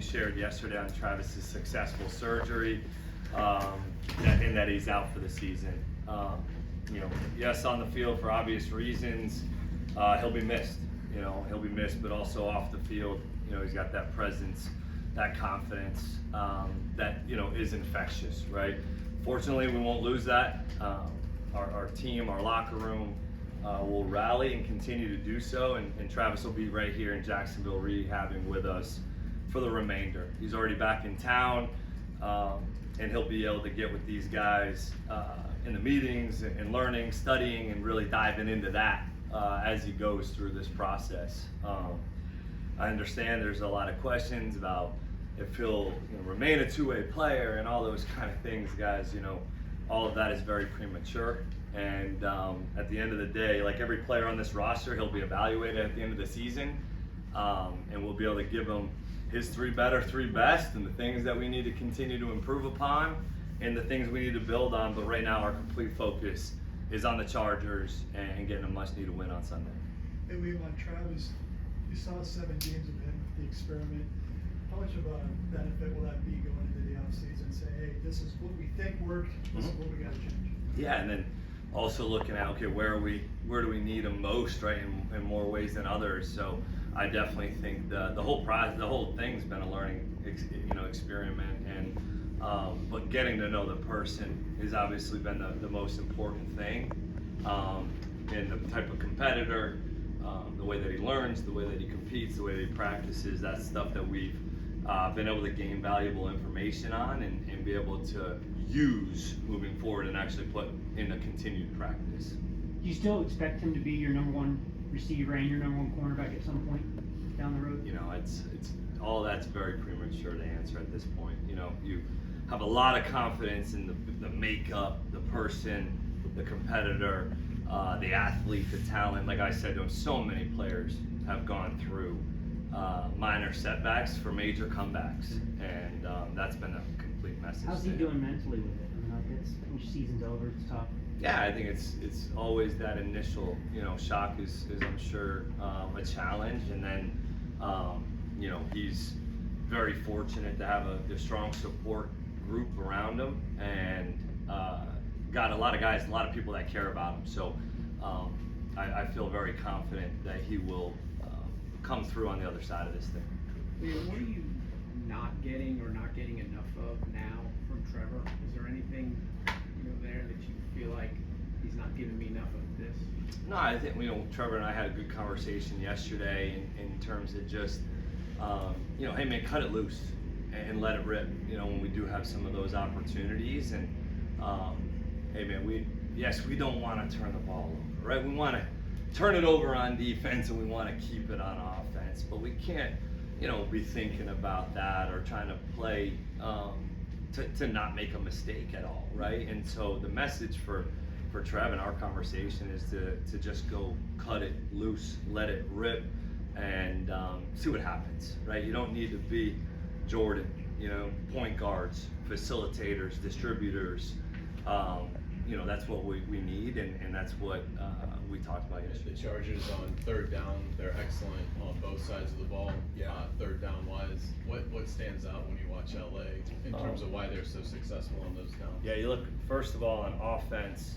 shared yesterday on Travis's successful surgery, and that he's out for the season. Yes, on the field for obvious reasons, he'll be missed. He'll be missed, but also off the field, he's got that presence, that confidence that is infectious, right? Fortunately, we won't lose that. Our team, our locker room will rally and continue to do so, and Travis will be right here in Jacksonville rehabbing with us for the remainder. He's already back in town, and he'll be able to get with these guys in the meetings and learning, studying, and really diving into that as he goes through this process. I understand there's a lot of questions about if he'll remain a two-way player and all those kind of things, guys. All of that is very premature. And at the end of the day, like every player on this roster, he'll be evaluated at the end of the season, and we'll be able to give him his 3 better, 3 best, and the things that we need to continue to improve upon, and the things we need to build on. But right now, our complete focus is on the Chargers and getting a much-needed win on Sunday. Hey, Liam, on Travis, you saw 7 games of him with the experiment. How much of a benefit will that be going into the offseason? Say, hey, this is what we think worked, this is what we got to change. Yeah, and then also looking at, okay, where do we need him most, right, in more ways than others. So I definitely think the whole process, the whole thing's been a learning experiment, and but getting to know the person has obviously been the most important thing, and the type of competitor, the way that he learns, the way that he competes, the way that he practices. That's stuff that we've been able to gain valuable information on and be able to use moving forward and actually put in a continued practice. Do you still expect him to be your number 1 receiver and your number 1 cornerback at some point down the road? It's all that's very premature to answer at this point. You have a lot of confidence in the makeup, the person, the competitor, the athlete, the talent. Like I said, so many players have gone through minor setbacks for major comebacks, and that's been a complete message. How's he doing mentally with it? When season's over, it's tough. Yeah, I think it's always that initial shock is I'm sure a challenge, and then he's very fortunate to have a strong support group around him, and got a lot of guys, a lot of people that care about him. So I feel very confident that he will come through on the other side of this thing. Liam, what are you not getting enough of now from Trevor? Is there anything there that you feel like he's not giving me enough of this? No, I think Trevor and I had a good conversation yesterday in terms of just hey man, cut it loose and let it rip. When we do have some of those opportunities, and hey man, we don't want to turn the ball over, right? We want to turn it over on defense, and we want to keep it on offense, but we can't be thinking about that or trying to play to not make a mistake at all, right? And so the message for Trev in our conversation is to just go cut it loose, let it rip, and see what happens, right? You don't need to be Jordan, point guards, facilitators, distributors. That's what we need, and that's what we talked about yesterday. The Chargers on 3rd down, they're excellent on both sides of the ball. Yeah. 3rd down wise, what stands out when you watch LA in terms of why they're so successful on those downs? Yeah, you look first of all on offense.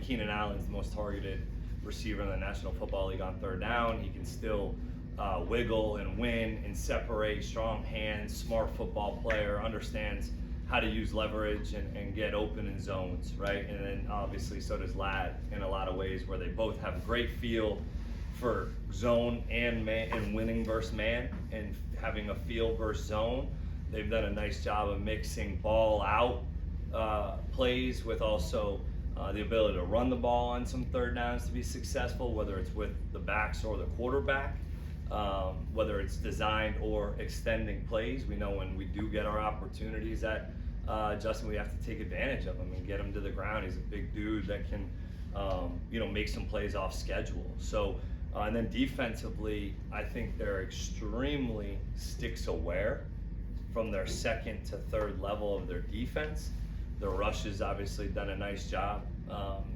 Keenan Allen's the most targeted receiver in the National Football League on 3rd down. He can still wiggle and win and separate, strong hands, smart football player, understands how to use leverage and get open in zones, right? And then obviously so does Ladd in a lot of ways, where they both have great feel for zone and man and winning versus man, and having a feel versus zone. They've done a nice job of mixing ball out plays with also the ability to run the ball on some 3rd downs to be successful, whether it's with the backs or the quarterback, whether it's designed or extending plays. We know when we do get our opportunities at Justin, we have to take advantage of him and get him to the ground. He's a big dude that can, make some plays off schedule. So, and then defensively, I think they're extremely sticks aware from their 2nd to 3rd level of their defense. The rush has obviously done a nice job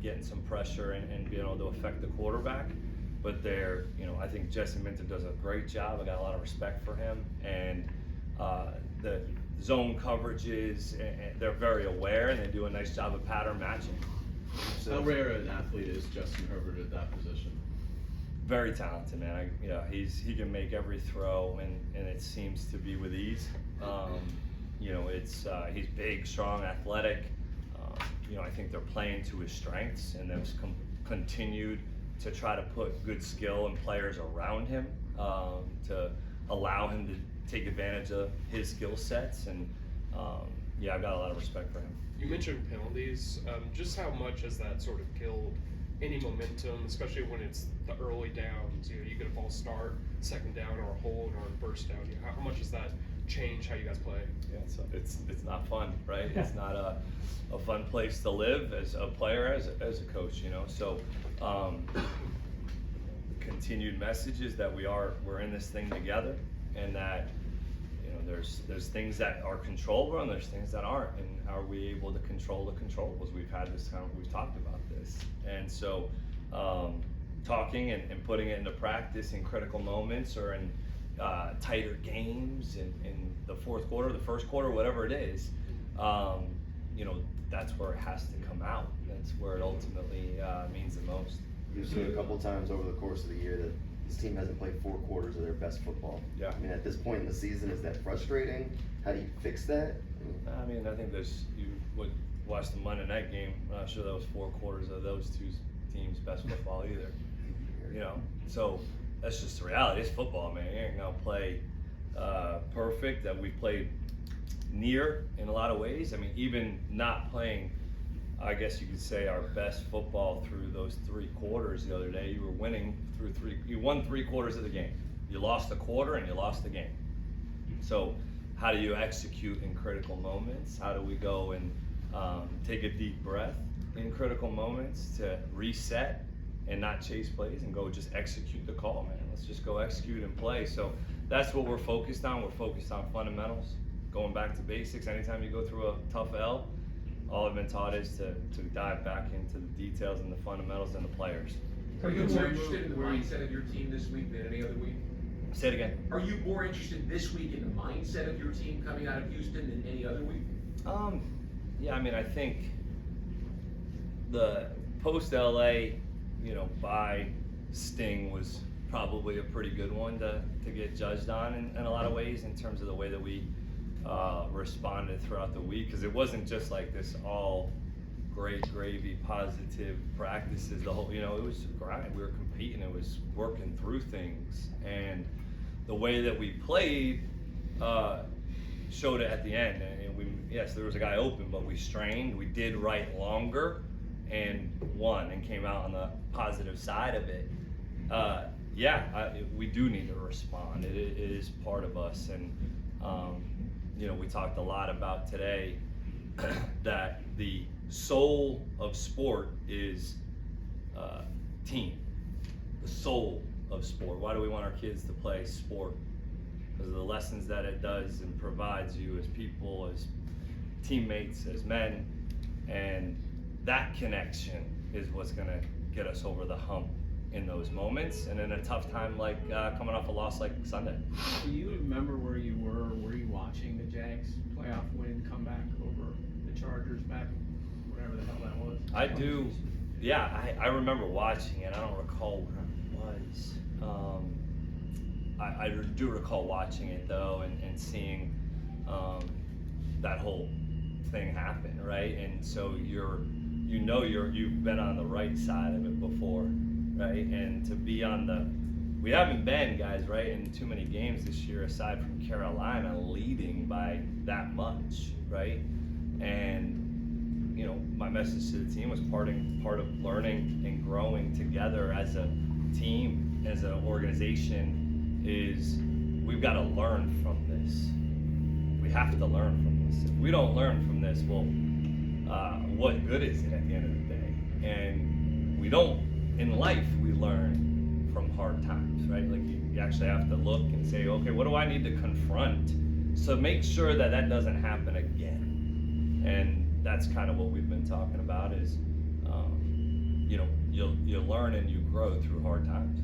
getting some pressure and being able to affect the quarterback. But I think Jesse Minter does a great job. I got a lot of respect for him, and the zone coverages, and they're very aware, and they do a nice job of pattern matching. How rare an athlete is Justin Herbert at that position? Very talented, man. He can make every throw, and it seems to be with ease. He's big, strong, athletic. I think they're playing to his strengths, and they've continued to try to put good skill and players around him to allow him to take advantage of his skill sets. And I've got a lot of respect for him. You mentioned penalties. Just how much has that sort of killed any momentum, especially when it's the early downs? You get a false start, second down, or a hold, or a first down. How much does that change how you guys play? Yeah, it's not fun, right? It's not a fun place to live as a player, as a coach, So the continued message is that we're in this thing together, and that there's things that are controllable and there's things that aren't, and how are we able to control the controllables? We've talked about this, and so talking and putting it into practice in critical moments or in tighter games in the fourth quarter, the first quarter, whatever it is, that's where it has to come out. That's where it ultimately means the most. You've seen a couple times over the course of the year that this team hasn't played 4 quarters of their best football. Yeah. I mean, at this point in the season, is that frustrating? How do you fix that? I mean, I think you would watch the Monday night game. I'm not sure that was 4 quarters of those two teams' best football either. So that's just the reality. It's football, man. You ain't gonna play perfect. That we played near in a lot of ways. I mean, even not playing, I guess you could say, our best football through those 3 quarters the other day. You were winning through 3. You won 3 quarters of the game. You lost a quarter and you lost the game. So how do you execute in critical moments? How do we go and take a deep breath in critical moments to reset and not chase plays and go just execute the call, man? Let's just go execute and play. So that's what we're focused on. We're focused on fundamentals, going back to basics. Anytime you go through a tough L, all I've been taught is to dive back into the details and the fundamentals and the players. Are you more interested in the mindset of your team this week than any other week? Say it again. Are you more interested this week in the mindset of your team coming out of Houston than any other week? Yeah, I mean, I think the post-LA, bye sting was probably a pretty good one to get judged on in a lot of ways, in terms of the way that we responded throughout the week, because it wasn't just like this all great gravy positive practices. The whole, it was a grind. We were competing. It was working through things, and the way that we played showed it at the end. And yes, there was a guy open, but we strained. We did right longer and won and came out on the positive side of it. We do need to respond. It is part of us, and we talked a lot about today that the soul of sport is team. The soul of sport. Why do we want our kids to play sport? Because of the lessons that it does and provides you as people, as teammates, as men, and that connection is what's going to get us over the hump in those moments, and in a tough time like coming off a loss like Sunday. Do you remember where you were? Were you watching the Jags playoff win comeback over the Chargers back, whatever the hell that was? I do. Yeah, I remember watching it. I don't recall where I was. I do recall watching it though, and seeing that whole thing happen, right? And so you've been on the right side of it before, right? And to be we haven't been, guys, right, in too many games this year, aside from Carolina leading by that much, right? And my message to the team was part of learning and growing together as a team, as an organization, is we've got to learn from this. We have to learn from this. If we don't learn from this, well, what good is it at the end of the day? And we don't, in life, we learn from hard times, right? Like you actually have to look and say, okay, what do I need to confront? So make sure that doesn't happen again. And that's kind of what we've been talking about is, you learn and you grow through hard times.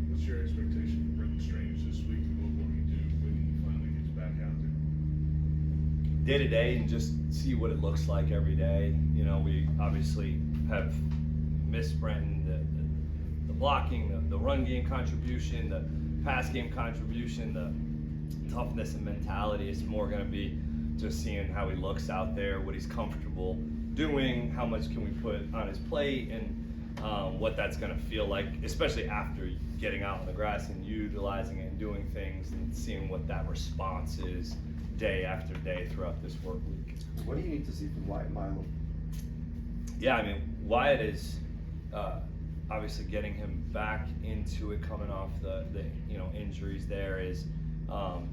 What's your expectation for Brendan Strange this week, and what will he do when he finally gets back out there? day to day and just see what it looks like every day. You know, we obviously have missed Brenton, the blocking, the run game contribution, the pass game contribution, the toughness and mentality. It's more going to be just seeing how he looks out there, what he's comfortable doing, how much can we put on his plate, and what that's going to feel like, especially after getting out on the grass and utilizing it and doing things and seeing what that response is day after day throughout this work week. What do you need to see from Wyatt Milo? Yeah, I mean, Wyatt is obviously getting him back into it, coming off the injuries there, is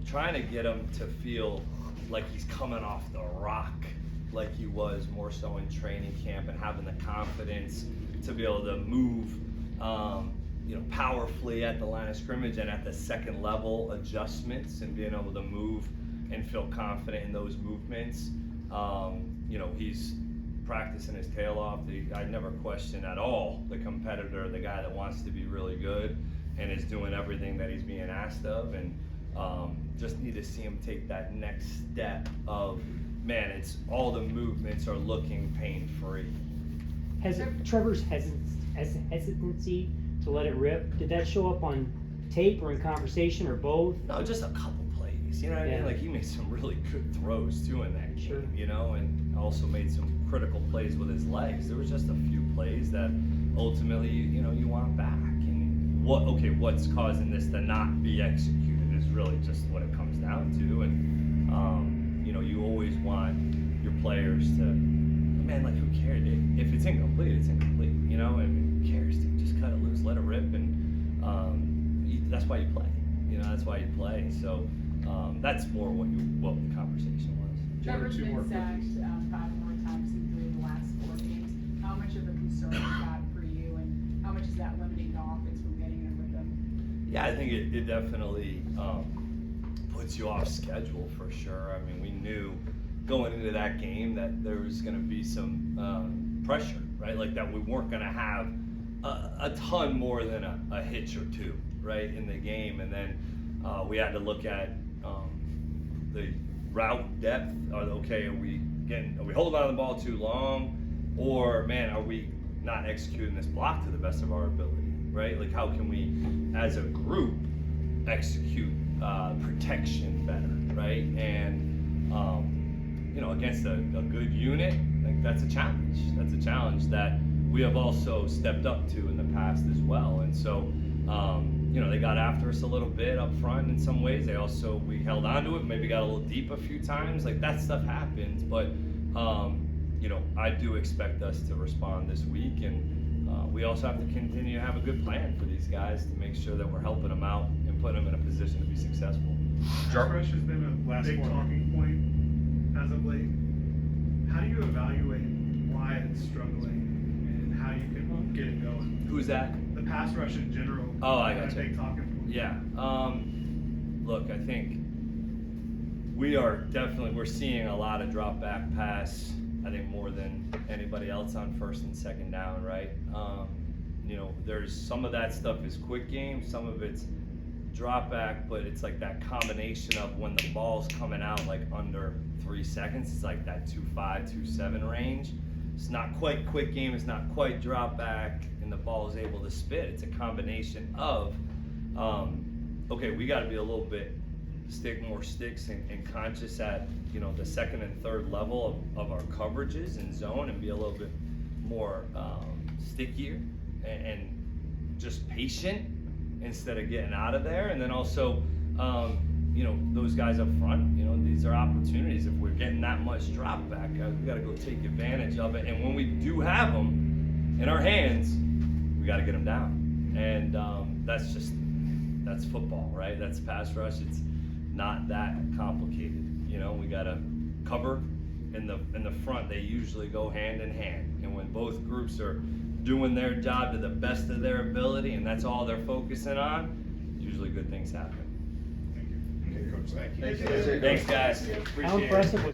trying to get him to feel like he's coming off the rock like he was more so in training camp, and having the confidence to be able to move powerfully at the line of scrimmage and at the second level adjustments, and being able to move and feel confident in those movements. He's practicing his tail off. I never question at all the competitor, the guy that wants to be really good and is doing everything that he's being asked of, and just need to see him take that next step of, man, it's all the movements are looking pain-free. Has Trevor's hesitancy to let it rip, did that show up on tape or in conversation or both? No, just a couple plays, you know what I mean? Like, he made some really good throws too in that game, Sure. And also made some critical plays with his legs. There was just a few plays that ultimately, you want back. And what's causing this to not be executed is really just what it comes down to. And, you always want your players to, man, like, who cares? If it's incomplete, it's incomplete, and who cares, dude? Just cut it loose, let it rip, and that's why you play. That's why you play. So that's more what the conversation was. Trevor's been sacked 5 more times than 3 in the last 4 games. How much of a concern is that for you, and how much is that limiting the offense from getting in with them? Yeah, I think it definitely puts you off schedule for sure. I mean, we knew going into that game that there was going to be some pressure, right? Like, that we weren't going to have a ton more than a hitch or two, right, in the game. And then we had to look at the route depth. Are we holding on to the ball too long, or, man, are we not executing this block to the best of our ability, right? Like, how can we as a group execute protection better, right? And against a good unit, like, that's a challenge. That's a challenge that we have also stepped up to in the past as well. And so they got after us a little bit up front in some ways. We held on to it, maybe got a little deep a few times. Like, that stuff happens, but I do expect us to respond this week, and we also have to continue to have a good plan for these guys to make sure that we're helping them out and putting them in a position to be successful. Pass rush has been a big talking point as of late. How do you evaluate why it's struggling and how you can get it going? Who's that? The pass rush in general. Oh, I is gotcha. a big talking point. Yeah. Look, I think we're seeing a lot of drop back pass, I think, more than anybody else on first and second down, right? There's some of that stuff is quick game, some of it's drop back, but it's like that combination of when the ball's coming out like under 3 seconds, it's like that 2.5, 2.7 range. It's not quite quick game, it's not quite drop back, and the ball is able to spit. It's a combination of, we got to be a little bit more sticks and conscious at the second and third level of our coverages and zone, and be a little bit more stickier and just patient instead of getting out of there. And then also those guys up front, these are opportunities. If we're getting that much drop back, we got to go take advantage of it. And when we do have them in our hands, we got to get them down. And that's football, right? That's pass rush. It's not that complicated. We got to cover in the front. They usually go hand in hand. And when both groups are doing their job to the best of their ability, and that's all they're focusing on, usually good things happen. Thank you. Okay, Coach, thank you. Thank you. Thanks, guys. How Appreciate it. impressive was